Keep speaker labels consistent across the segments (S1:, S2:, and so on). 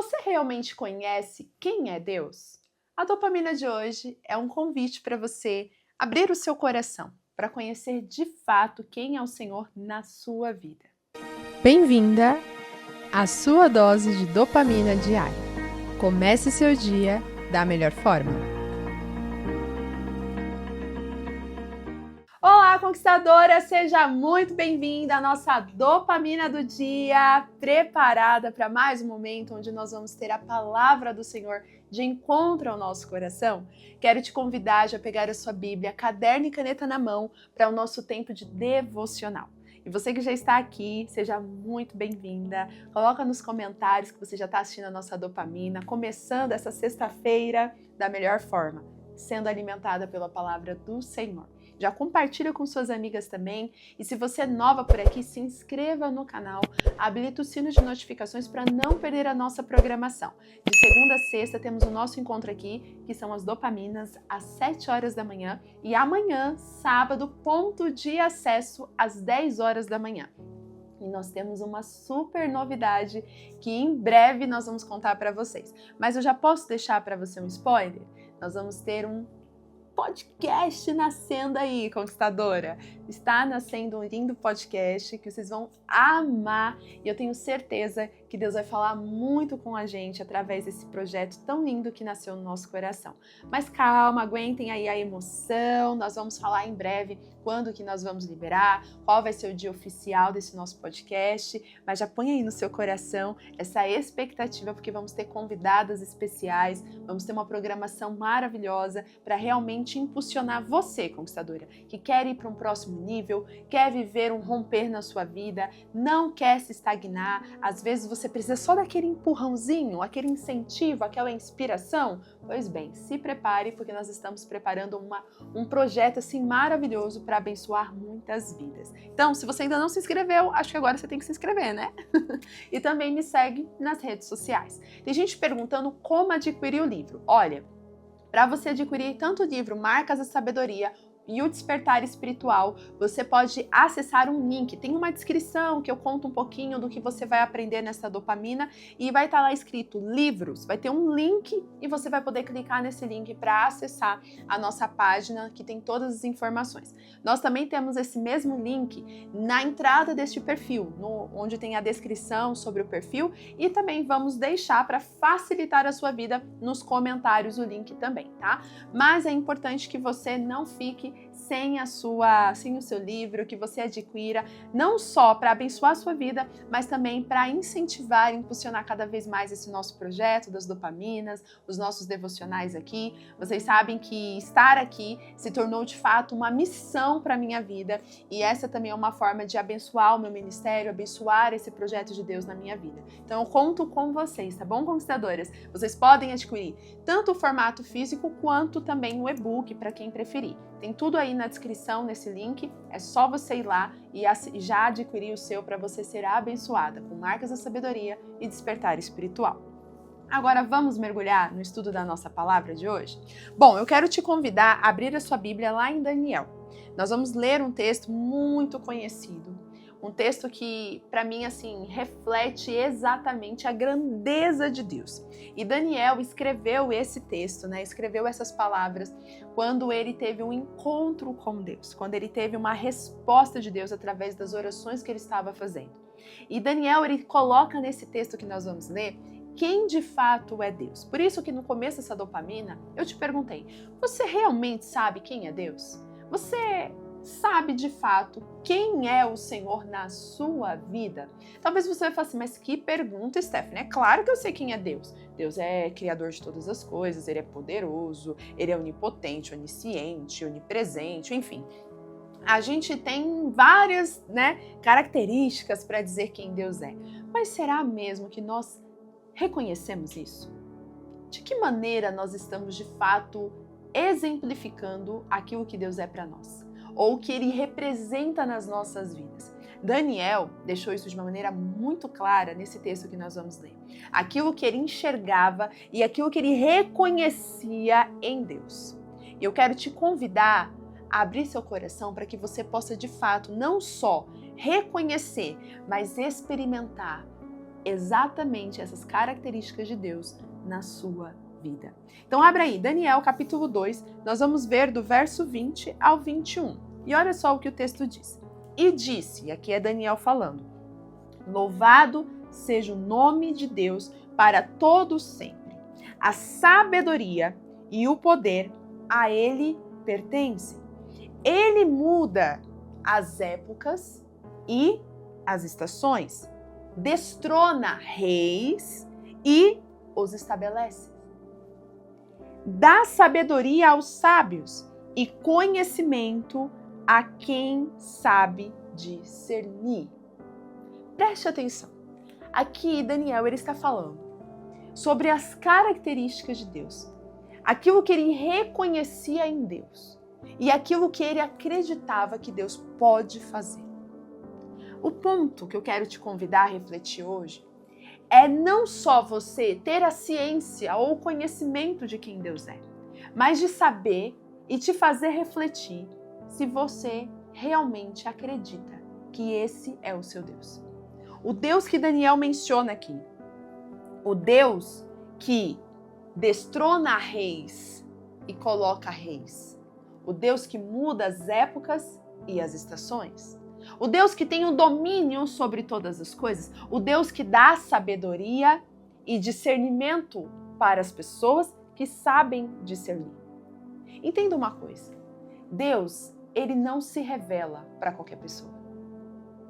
S1: Você realmente conhece quem é Deus? A dopamina de hoje é um convite para você abrir o seu coração para conhecer de fato quem é o Senhor na sua vida.
S2: Bem-vinda à sua dose de dopamina diária. Comece seu dia da melhor forma.
S1: Olá, conquistadora! Seja muito bem-vinda à nossa dopamina do dia, preparada para mais um momento onde nós vamos ter a palavra do Senhor de encontro ao nosso coração. Quero te convidar a pegar a sua Bíblia, caderno e caneta na mão para o nosso tempo de devocional. E você que já está aqui, seja muito bem-vinda. Coloca nos comentários que você já está assistindo a nossa dopamina, começando essa sexta-feira da melhor forma, sendo alimentada pela palavra do Senhor. Já compartilha com suas amigas também. E se você é nova por aqui, se inscreva no canal, habilita o sino de notificações para não perder a nossa programação. De segunda a sexta temos o nosso encontro aqui, que são as dopaminas, às 7 horas da manhã. E amanhã, sábado, ponto de acesso às 10 horas da manhã. E nós temos uma super novidade que em breve nós vamos contar para vocês. Mas eu já posso deixar para você um spoiler? Nós vamos ter um podcast nascendo aí, conquistadora. Está nascendo um lindo podcast que vocês vão amar e eu tenho certeza que Deus vai falar muito com a gente através desse projeto tão lindo que nasceu no nosso coração. Mas calma, aguentem aí a emoção, nós vamos falar em breve quando que nós vamos liberar, qual vai ser o dia oficial desse nosso podcast, mas já põe aí no seu coração essa expectativa porque vamos ter convidadas especiais, vamos ter uma programação maravilhosa para realmente impulsionar você, conquistadora, que quer ir para um próximo nível, quer viver um romper na sua vida, não quer se estagnar, às vezes você precisa só daquele empurrãozinho, aquele incentivo, aquela inspiração. Pois bem, se prepare porque nós estamos preparando um projeto assim maravilhoso para abençoar muitas vidas. Então, se você ainda não se inscreveu, acho que agora você tem que se inscrever, né? E também me segue nas redes sociais. Tem gente perguntando como adquirir o livro. Olha, para você adquirir tanto o livro Marcas da Sabedoria e o Despertar Espiritual, você pode acessar um link. Tem uma descrição que eu conto um pouquinho do que você vai aprender nessa dopamina e vai estar lá escrito livros. Vai ter um link e você vai poder clicar nesse link para acessar a nossa página que tem todas as informações. Nós também temos esse mesmo link na entrada deste perfil, onde tem a descrição sobre o perfil e também vamos deixar para facilitar a sua vida nos comentários o link também, tá? Mas é importante que você não fique sem o seu livro, que você adquira, não só para abençoar a sua vida, mas também para incentivar e impulsionar cada vez mais esse nosso projeto das dopaminas, os nossos devocionais aqui. Vocês sabem que estar aqui se tornou de fato uma missão para a minha vida e essa também é uma forma de abençoar o meu ministério, abençoar esse projeto de Deus na minha vida. Então eu conto com vocês, tá bom, conquistadoras? Vocês podem adquirir tanto o formato físico quanto também o e-book para quem preferir. Tem tudo aí na descrição, nesse link, é só você ir lá e já adquirir o seu para você ser abençoada com Marcas da Sabedoria e Despertar Espiritual. Agora vamos mergulhar no estudo da nossa palavra de hoje? Bom, eu quero te convidar a abrir a sua Bíblia lá em Daniel. Nós vamos ler um texto muito conhecido, um texto que, para mim, assim, reflete exatamente a grandeza de Deus. E Daniel escreveu esse texto, né? Escreveu essas palavras quando ele teve um encontro com Deus, quando ele teve uma resposta de Deus através das orações que ele estava fazendo. E Daniel, ele coloca nesse texto que nós vamos ler quem de fato é Deus. Por isso que no começo dessa dopamina, eu te perguntei, você realmente sabe quem é Deus? Você sabe de fato quem é o Senhor na sua vida? Talvez você vai falar assim, mas que pergunta, Stephanie? É claro que eu sei quem é Deus. Deus é criador de todas as coisas, Ele é poderoso, Ele é onipotente, onisciente, onipresente, enfim. A gente tem várias, características para dizer quem Deus é. Mas será mesmo que nós reconhecemos isso? De que maneira nós estamos de fato exemplificando aquilo que Deus é para nós? Ou o que ele representa nas nossas vidas. Daniel deixou isso de uma maneira muito clara nesse texto que nós vamos ler. Aquilo que ele enxergava e aquilo que ele reconhecia em Deus. E eu quero te convidar a abrir seu coração para que você possa de fato não só reconhecer, mas experimentar exatamente essas características de Deus na sua vida. Então abra aí, Daniel capítulo 2, nós vamos ver do verso 20 ao 21. E olha só o que o texto diz. E disse, e aqui é Daniel falando, louvado seja o nome de Deus para todos sempre. A sabedoria e o poder a ele pertencem. Ele muda as épocas e as estações, destrona reis e os estabelece. Dá sabedoria aos sábios e conhecimento a quem sabe discernir. Preste atenção. Aqui Daniel ele está falando sobre as características de Deus, aquilo que ele reconhecia em Deus e aquilo que ele acreditava que Deus pode fazer. O ponto que eu quero te convidar a refletir hoje é não só você ter a ciência ou o conhecimento de quem Deus é, mas de saber e te fazer refletir se você realmente acredita que esse é o seu Deus. O Deus que Daniel menciona aqui, o Deus que destrona reis e coloca reis, o Deus que muda as épocas e as estações, o Deus que tem o domínio sobre todas as coisas, o Deus que dá sabedoria e discernimento para as pessoas que sabem discernir. Entenda uma coisa, Deus, ele não se revela para qualquer pessoa.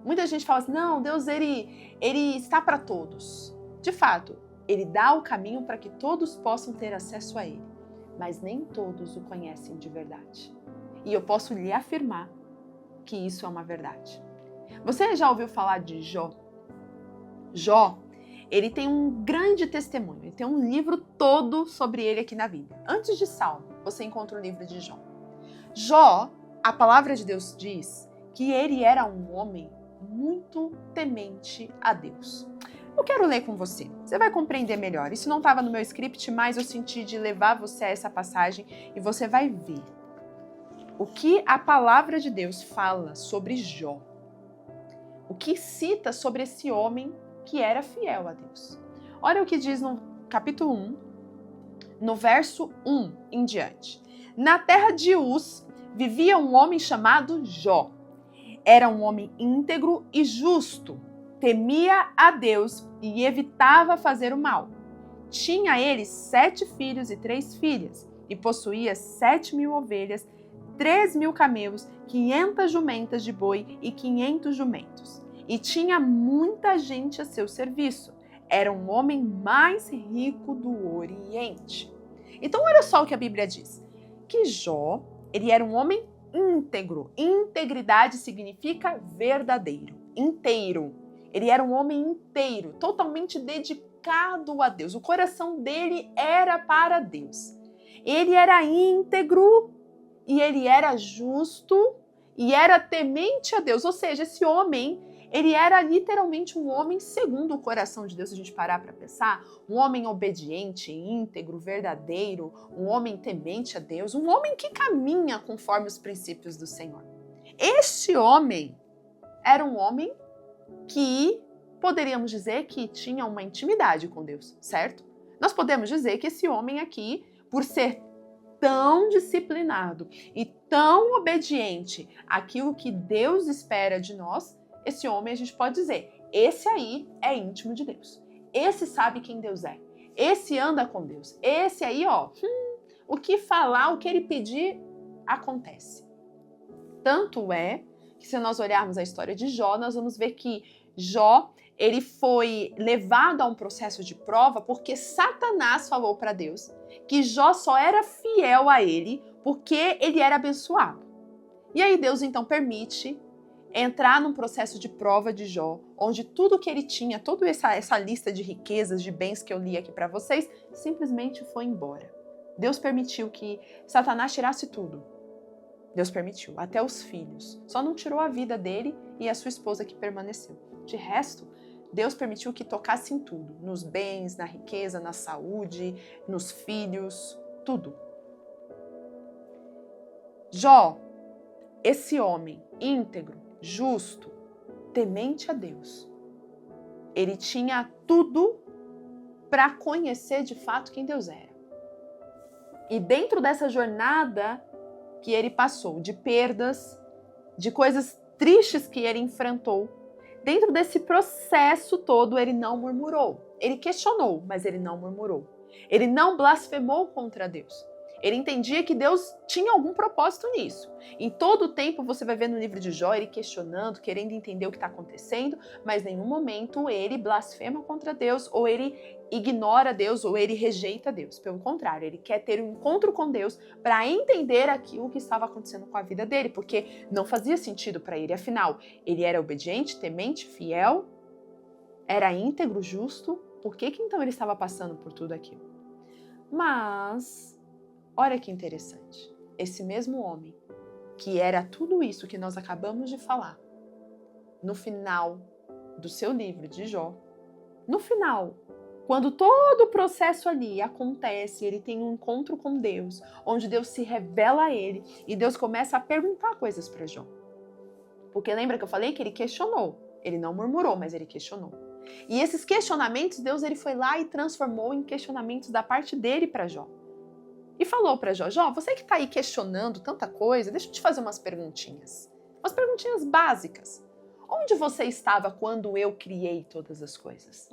S1: Muita gente fala assim, não, Deus ele está para todos. De fato, ele dá o caminho para que todos possam ter acesso a ele, mas nem todos o conhecem de verdade. E eu posso lhe afirmar que isso é uma verdade. Você já ouviu falar de Jó? Jó, ele tem um grande testemunho, ele tem um livro todo sobre ele aqui na Bíblia. Antes de Salmo, você encontra o livro de Jó. Jó, a palavra de Deus diz que ele era um homem muito temente a Deus. Eu quero ler com você, você vai compreender melhor. Isso não estava no meu script, mas eu senti de levar você a essa passagem e você vai ver o que a palavra de Deus fala sobre Jó. O que cita sobre esse homem que era fiel a Deus. Olha o que diz no capítulo 1, no verso 1 em diante. Na terra de Uz vivia um homem chamado Jó. Era um homem íntegro e justo, temia a Deus e evitava fazer o mal. Tinha ele 7 filhos e 3 filhas, e possuía 7.000 ovelhas, 3.000 camelos, 500 jumentas de boi e 500 jumentos. E tinha muita gente a seu serviço. Era um homem mais rico do Oriente. Então olha só o que a Bíblia diz. Que Jó, ele era um homem íntegro. Integridade significa verdadeiro, inteiro. Ele era um homem inteiro, totalmente dedicado a Deus. O coração dele era para Deus. Ele era íntegro e ele era justo e era temente a Deus. Ou seja, esse homem, ele era literalmente um homem segundo o coração de Deus, se a gente parar para pensar. Um homem obediente, íntegro, verdadeiro, um homem temente a Deus, um homem que caminha conforme os princípios do Senhor. Este homem era um homem que poderíamos dizer que tinha uma intimidade com Deus, certo? Nós podemos dizer que esse homem aqui, por ser tão disciplinado e tão obediente àquilo que Deus espera de nós, esse homem a gente pode dizer, esse aí é íntimo de Deus. Esse sabe quem Deus é. Esse anda com Deus. Esse aí, o que falar, o que ele pedir, acontece. Tanto é que se nós olharmos a história de Jó, nós vamos ver que Jó, ele foi levado a um processo de prova porque Satanás falou para Deus que Jó só era fiel a ele porque ele era abençoado. E aí Deus então permite entrar num processo de prova de Jó, onde tudo que ele tinha, toda essa lista de riquezas, de bens que eu li aqui para vocês, simplesmente foi embora. Deus permitiu que Satanás tirasse tudo. Deus permitiu, até os filhos. Só não tirou a vida dele e a sua esposa que permaneceu. De resto, Deus permitiu que tocasse em tudo, nos bens, na riqueza, na saúde, nos filhos, tudo. Jó, esse homem íntegro, justo, temente a Deus, ele tinha tudo para conhecer de fato quem Deus era. E dentro dessa jornada que ele passou, de perdas, de coisas tristes que ele enfrentou, dentro desse processo todo, ele não murmurou. Ele questionou, mas ele não murmurou. Ele não blasfemou contra Deus. Ele entendia que Deus tinha algum propósito nisso. Em todo o tempo, você vai ver no livro de Jó, ele questionando, querendo entender o que está acontecendo, mas em nenhum momento ele blasfema contra Deus, ou ele ignora Deus, ou ele rejeita Deus. Pelo contrário, ele quer ter um encontro com Deus para entender aquilo que estava acontecendo com a vida dele, porque não fazia sentido para ele. Afinal, ele era obediente, temente, fiel, era íntegro, justo. Por que então ele estava passando por tudo aquilo? Mas olha que interessante, esse mesmo homem, que era tudo isso que nós acabamos de falar, no final do seu livro de Jó, no final, quando todo o processo ali acontece, ele tem um encontro com Deus, onde Deus se revela a ele, e Deus começa a perguntar coisas para Jó. Porque lembra que eu falei que ele questionou, ele não murmurou, mas ele questionou. E esses questionamentos, Deus ele foi lá e transformou em questionamentos da parte dele para Jó. E falou para Jó, Jó, você que está aí questionando tanta coisa, deixa eu te fazer umas perguntinhas básicas. Onde você estava quando eu criei todas as coisas?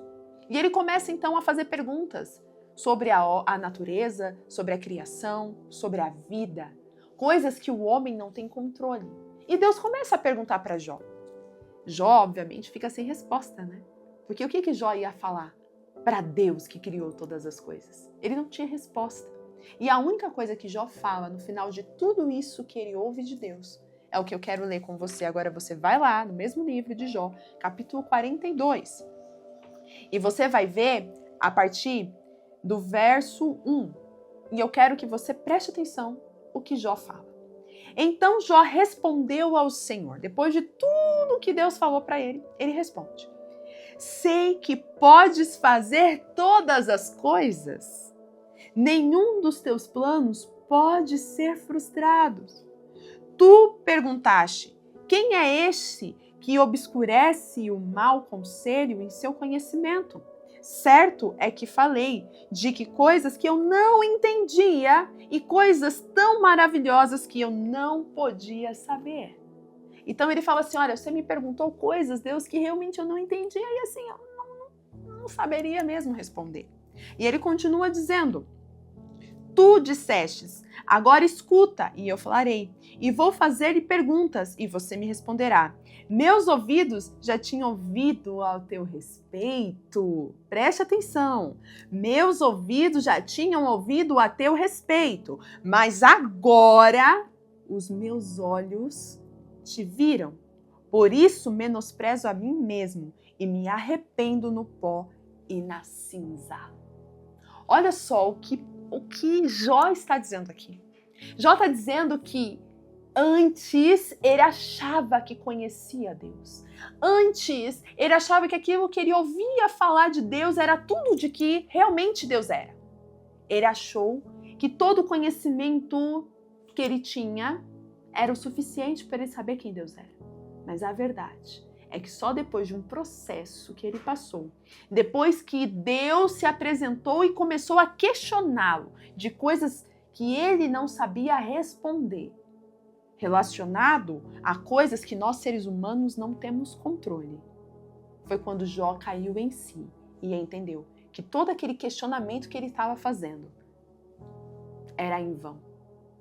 S1: E ele começa então a fazer perguntas sobre a natureza, sobre a criação, sobre a vida, coisas que o homem não tem controle. E Deus começa a perguntar para Jó. Jó, obviamente, fica sem resposta, né? Porque o que Jó ia falar para Deus que criou todas as coisas? Ele não tinha resposta. E a única coisa que Jó fala no final de tudo isso que ele ouve de Deus é o que eu quero ler com você. Agora você vai lá no mesmo livro de Jó, capítulo 42. E você vai ver a partir do verso 1. E eu quero que você preste atenção o que Jó fala. Então Jó respondeu ao Senhor. Depois de tudo que Deus falou para ele, ele responde: sei que podes fazer todas as coisas. Nenhum dos teus planos pode ser frustrado. Tu perguntaste, quem é este que obscurece o mau conselho em seu conhecimento? Certo é que falei de que coisas que eu não entendia e coisas tão maravilhosas que eu não podia saber. Então ele fala assim, olha, você me perguntou coisas, Deus, que realmente eu não entendia e assim, eu não saberia mesmo responder. E ele continua dizendo, tu dissestes, agora escuta e eu falarei, e vou fazer-lhe perguntas e você me responderá. Meus ouvidos já tinham ouvido ao teu respeito. Preste atenção. Meus ouvidos já tinham ouvido a teu respeito, mas agora os meus olhos te viram. Por isso menosprezo a mim mesmo e me arrependo no pó e na cinza. Olha só o que Jó está dizendo aqui. Jó está dizendo que antes ele achava que conhecia Deus. Antes ele achava que aquilo que ele ouvia falar de Deus era tudo de que realmente Deus era. Ele achou que todo o conhecimento que ele tinha era o suficiente para ele saber quem Deus era. Mas a verdade é que só depois de um processo que ele passou, depois que Deus se apresentou e começou a questioná-lo de coisas que ele não sabia responder, relacionado a coisas que nós seres humanos não temos controle, foi quando Jó caiu em si e entendeu que todo aquele questionamento que ele estava fazendo era em vão,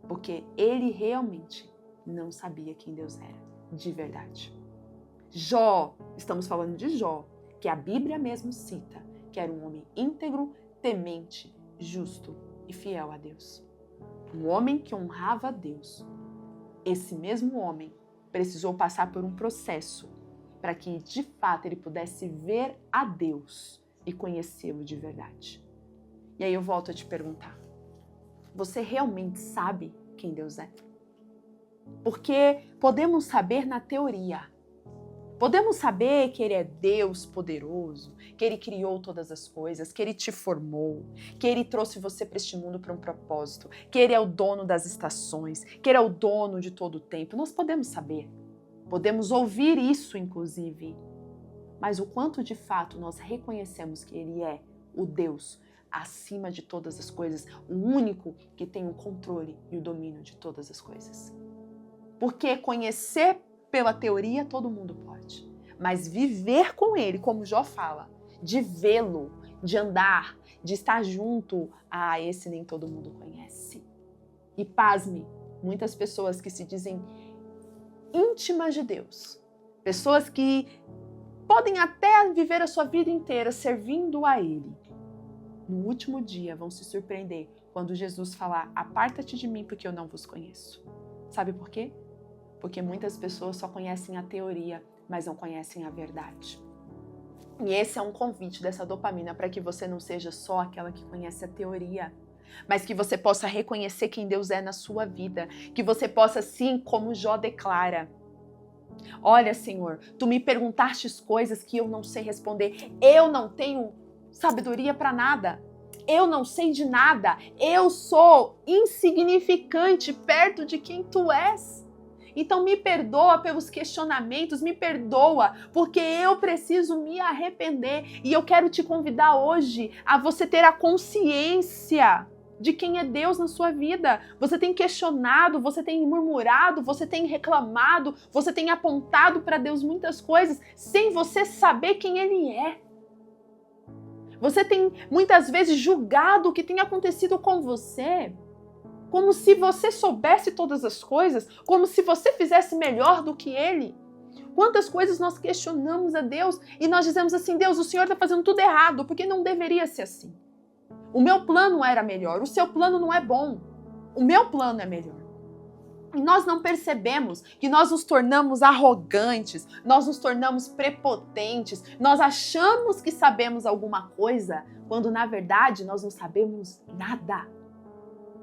S1: porque ele realmente não sabia quem Deus era, de verdade. Jó, estamos falando de Jó, que a Bíblia mesmo cita, que era um homem íntegro, temente, justo e fiel a Deus. Um homem que honrava a Deus. Esse mesmo homem precisou passar por um processo para que, de fato, ele pudesse ver a Deus e conhecê-lo de verdade. E aí eu volto a te perguntar, você realmente sabe quem Deus é? Porque podemos saber na teoria. Podemos saber que Ele é Deus poderoso, que Ele criou todas as coisas, que Ele te formou, que Ele trouxe você para este mundo para um propósito, que Ele é o dono das estações, que Ele é o dono de todo o tempo. Nós podemos saber, podemos ouvir isso, inclusive. mas o quanto de fato nós reconhecemos que Ele é o Deus acima de todas as coisas, o único que tem o controle e o domínio de todas as coisas. Porque conhecer pela teoria todo mundo pode, mas viver com Ele, como Jó fala, de vê-lo, de andar, de estar junto, esse nem todo mundo conhece. E pasme, muitas pessoas que se dizem íntimas de Deus, pessoas que podem até viver a sua vida inteira servindo a Ele, no último dia vão se surpreender quando Jesus falar: aparta-te de mim porque eu não vos conheço. Sabe por quê? Porque muitas pessoas só conhecem a teoria, mas não conhecem a verdade. E esse é um convite dessa dopamina para que você não seja só aquela que conhece a teoria, mas que você possa reconhecer quem Deus é na sua vida, que você possa, sim, como Jó declara: olha, Senhor, tu me perguntastes coisas que eu não sei responder, eu não tenho sabedoria para nada, eu não sei de nada, eu sou insignificante perto de quem tu és. Então me perdoa pelos questionamentos, me perdoa, porque eu preciso me arrepender. E eu quero te convidar hoje a você ter a consciência de quem é Deus na sua vida. Você tem questionado, você tem murmurado, você tem reclamado, você tem apontado para Deus muitas coisas sem você saber quem Ele é. Você tem muitas vezes julgado o que tem acontecido com você, como se você soubesse todas as coisas, como se você fizesse melhor do que Ele. Quantas coisas nós questionamos a Deus e nós dizemos assim: Deus, o Senhor está fazendo tudo errado, porque não deveria ser assim. O meu plano era melhor, o seu plano não é bom, o meu plano é melhor. E nós não percebemos que nós nos tornamos arrogantes, nós nos tornamos prepotentes, nós achamos que sabemos alguma coisa, quando na verdade nós não sabemos nada.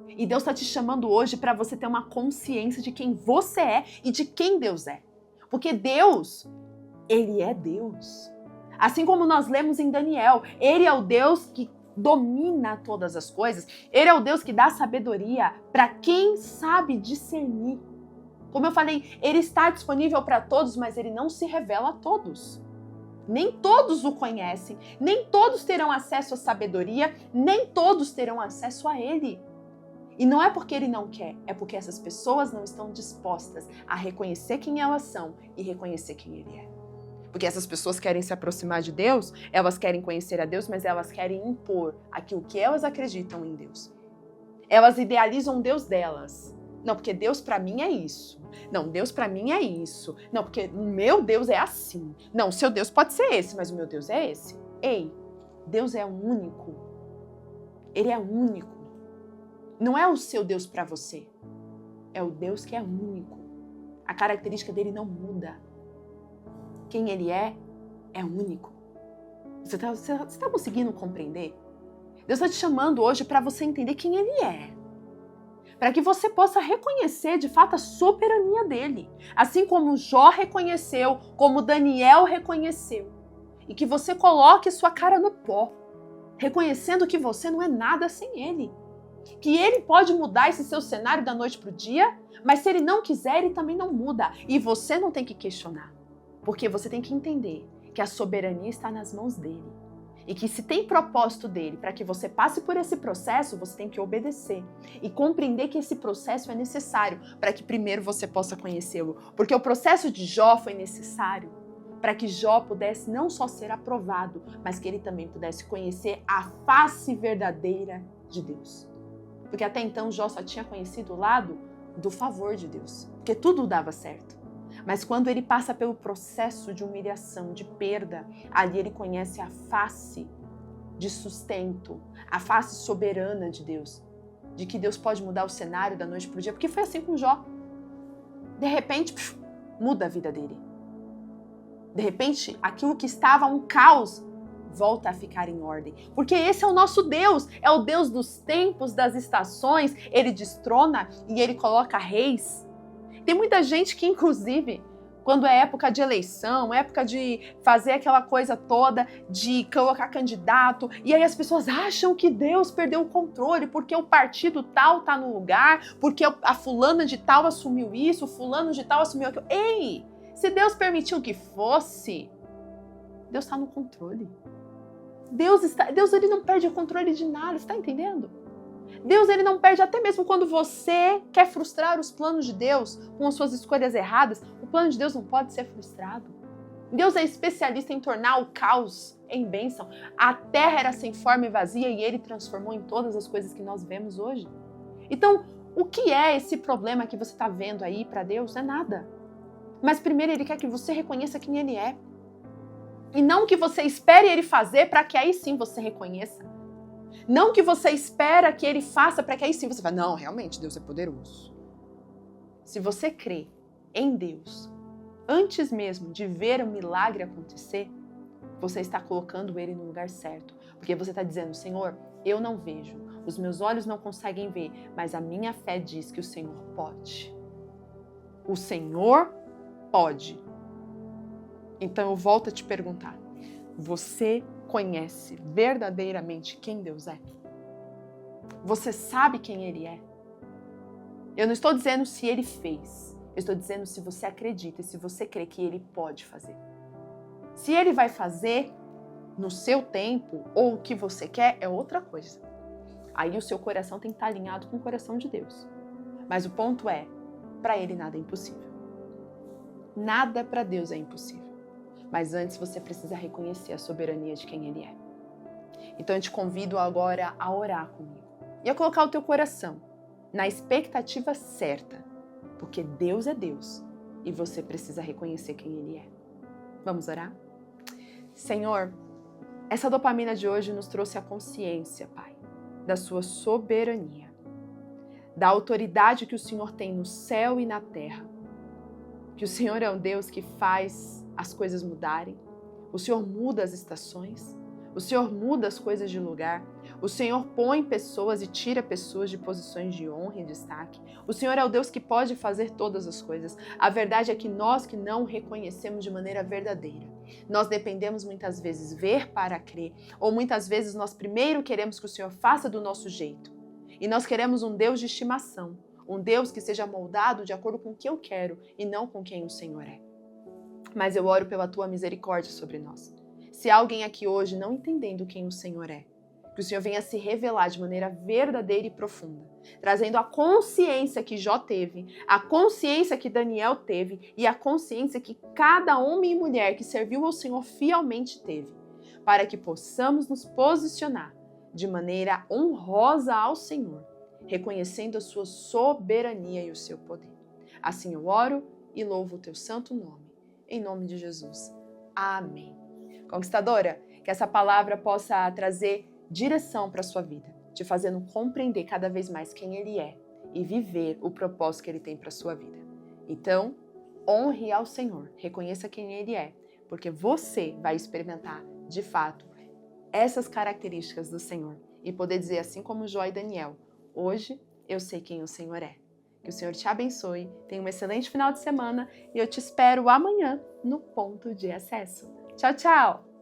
S1: E Deus está te chamando hoje para você ter uma consciência de quem você é e de quem Deus é. Porque Deus, Ele é Deus. Assim como nós lemos em Daniel, Ele é o Deus que domina todas as coisas. Ele é o Deus que dá sabedoria para quem sabe discernir. Como eu falei, Ele está disponível para todos, mas Ele não se revela a todos. Nem todos o conhecem, nem todos terão acesso à sabedoria, nem todos terão acesso a Ele. E não é porque Ele não quer, é porque essas pessoas não estão dispostas a reconhecer quem elas são e reconhecer quem Ele é. Porque essas pessoas querem se aproximar de Deus, elas querem conhecer a Deus, mas elas querem impor aquilo que elas acreditam em Deus. Elas idealizam o Deus delas. Não, porque Deus pra mim é isso. Não, Deus pra mim é isso. Não, porque o meu Deus é assim. Não, o seu Deus pode ser esse, mas o meu Deus é esse. Ei, Deus é único. Ele é único. Não é o seu Deus pra você. É o Deus que é único. A característica dele não muda. Quem Ele é único. Você está conseguindo compreender? Deus está te chamando hoje para você entender quem Ele é. Para que você possa reconhecer de fato a soberania dEle. Assim como Jó reconheceu, como Daniel reconheceu. E que você coloque sua cara no pó, reconhecendo que você não é nada sem Ele. Que Ele pode mudar esse seu cenário da noite para o dia, mas se Ele não quiser, Ele também não muda. E você não tem que questionar. Porque você tem que entender que a soberania está nas mãos dele. E que se tem propósito dele para que você passe por esse processo, você tem que obedecer. E compreender que esse processo é necessário para que primeiro você possa conhecê-lo. Porque o processo de Jó foi necessário para que Jó pudesse não só ser aprovado, mas que ele também pudesse conhecer a face verdadeira de Deus. Porque até então Jó só tinha conhecido o lado do favor de Deus. Porque tudo dava certo. Mas quando ele passa pelo processo de humilhação, de perda, ali ele conhece a face de sustento, a face soberana de Deus, de que Deus pode mudar o cenário da noite para o dia, porque foi assim com Jó. De repente, muda a vida dele. De repente, aquilo que estava um caos volta a ficar em ordem. Porque esse é o nosso Deus, é o Deus dos tempos, das estações. Ele destrona e ele coloca reis. Tem muita gente que, inclusive, quando é época de eleição, época de fazer aquela coisa toda, de colocar candidato, e aí as pessoas acham que Deus perdeu o controle, porque o partido tal tá no lugar, porque a fulana de tal assumiu isso, o fulano de tal assumiu aquilo. Ei, se Deus permitiu que fosse, Deus está no controle. Deus ele não perde o controle de nada, você está entendendo? Deus ele não perde até mesmo quando você quer frustrar os planos de Deus com as suas escolhas erradas. O plano de Deus não pode ser frustrado. Deus é especialista em tornar o caos em bênção. A terra era sem forma e vazia e ele transformou em todas as coisas que nós vemos hoje. Então, o que é esse problema que você está vendo aí para Deus? É nada. Mas primeiro ele quer que você reconheça quem ele é. E não que você espere ele fazer para que aí sim você reconheça. Não que você espera que ele faça para que aí sim você fale, não, realmente Deus é poderoso. Se você crê em Deus, antes mesmo de ver o milagre acontecer, você está colocando ele no lugar certo. Porque você está dizendo, Senhor, eu não vejo, os meus olhos não conseguem ver, mas a minha fé diz que o Senhor pode. O Senhor pode. Então eu volto a te perguntar, você conhece verdadeiramente quem Deus é? Você sabe quem Ele é? Eu não estou dizendo se Ele fez, eu estou dizendo se você acredita e se você crê que Ele pode fazer. Se Ele vai fazer no seu tempo ou o que você quer é outra coisa. Aí o seu coração tem que estar alinhado com o coração de Deus. Mas o ponto é, para Ele nada é impossível. Nada para Deus é impossível. Mas antes você precisa reconhecer a soberania de quem Ele é. Então eu te convido agora a orar comigo. E a colocar o teu coração na expectativa certa. Porque Deus é Deus e você precisa reconhecer quem Ele é. Vamos orar? Senhor, essa dopamina de hoje nos trouxe a consciência, Pai, da sua soberania. Da autoridade que o Senhor tem no céu e na terra. Que o Senhor é um Deus que faz as coisas mudarem. O Senhor muda as estações. O Senhor muda as coisas de lugar. O Senhor põe pessoas e tira pessoas de posições de honra e destaque. O Senhor é o Deus que pode fazer todas as coisas. A verdade é que nós que não reconhecemos de maneira verdadeira, nós dependemos muitas vezes ver para crer, ou muitas vezes nós primeiro queremos que o Senhor faça do nosso jeito. E nós queremos um Deus de estimação, um Deus que seja moldado de acordo com o que eu quero e não com quem o Senhor é. Mas eu oro pela tua misericórdia sobre nós. Se há alguém aqui hoje não entendendo quem o Senhor é, que o Senhor venha se revelar de maneira verdadeira e profunda, trazendo a consciência que Jó teve, a consciência que Daniel teve e a consciência que cada homem e mulher que serviu ao Senhor fielmente teve, para que possamos nos posicionar de maneira honrosa ao Senhor, reconhecendo a sua soberania e o seu poder. Assim eu oro e louvo o teu santo nome, em nome de Jesus. Amém. Conquistadora, que essa palavra possa trazer direção para a sua vida, te fazendo compreender cada vez mais quem Ele é e viver o propósito que Ele tem para a sua vida. Então, honre ao Senhor, reconheça quem Ele é, porque você vai experimentar, de fato, essas características do Senhor e poder dizer assim como Jó e Daniel, hoje eu sei quem o Senhor é. Que o Senhor te abençoe, tenha um excelente final de semana e eu te espero amanhã no Ponto de Acesso. Tchau, tchau!